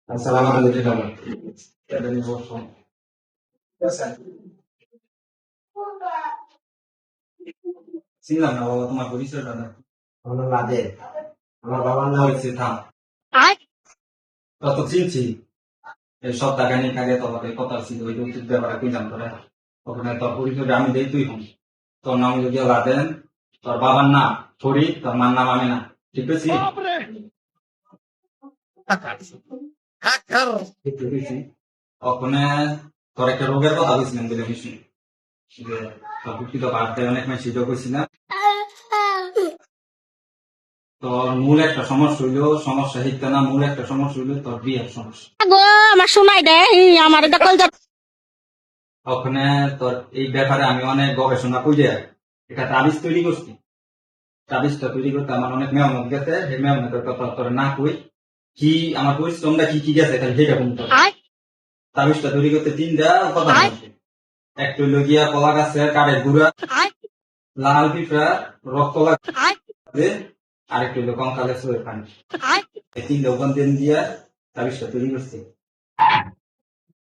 আসসালামু আলাইকুম। এটা নিয়ে বসো। চিনলাম না বাবা, তোমার পরিচয়টা না। আমার নাম রাজে। আমার বাবার নাম হচ্ছে থাম। তত চিনছি। এই সব টাকা নিয়ে আগে তোমাকে কথা ছিল, ওই যৌতুক ব্যাপারে তুই জানতো না। ওখানে তোর পরিচয়টা আমি দেই, তুই হন। তোর নাম যদি লাদেন, তোর বাবার নাম ফরিদ, তোর মার নাম আমি না। ঠিক আছে? ঠিক আছে। ওখানে তোর একটা রোগের কথা বলছিলাম বলে আমি শুনি। যে তোর কুটি তো বাড়তে অনেক মাস সেটাও করছিলাম। তোর মূল একটা সমস্যা হইলো, সমস্যা হিতে না, মূল একটা সমস্যা হইলো তোর বিয়ের সমস্যা। গো আমার শোনাই দে আমার এটা কল যা ওখানে তোর এই ব্যাপারে আমি অনেক গবেষণা করে এটা তাবিজ তৈরি করছি। তাবিজটা তৈরি করতে আমার অনেক মেহনত গেছে, সেই মেহনতের কথা তোর না কই কি আমার পরিশ্রমটা কি কি গেছে তাহলে সেটা বলতে হবে। তাবিজটা তৈরি করতে তিনটা কথা বলছে। একটা হইলো গিয়া কলা গাছের কাঠের গুঁড়া, লাল পিঁপড়া, রক্ত লাগবে, আরেকটা হইলো কঙ্কালের সয়ের পানি। এই তিনটা উপাদান দিয়া তাবিজটা তৈরি করছি।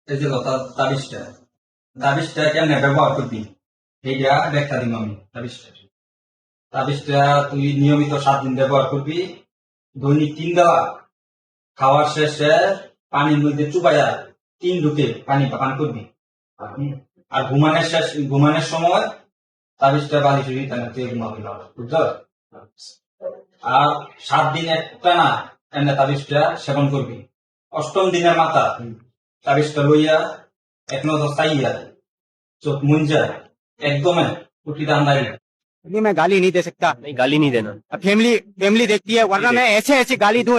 এই যে তাবিজটা তাবিজটা কেমনে ব্যবহার করবি এইটা ব্যাখ্যা দিব আমি। তাবিজটা তুই নিয়মিত 7 দিন ব্যবহার করবি। দৈনিক 3 বেলা খাওয়ার শেষে পানির মধ্যে চুবাইয়া 3 ঢুকে পানি পান করবি। আর ঘুমানোর সময় তাবিজটা বালিশের ভিতরে তুই ঘুমাবি, বুঝছো? আর 7 দিন একটানা এমনি তাবিজটা সেবন করবি। 8ম দিনের মাথা তাবিজটা লইয়া এক নজর চাইয়া চোখ মুঞ্জা একদমে উঠিতে আন্দাই। नहीं मैं गाली नहीं दे सकता। नहीं, गाली नहीं देना। अब फैमिली फैमिली देखती है वरना मैं ऐसे ऐसे गाली दूं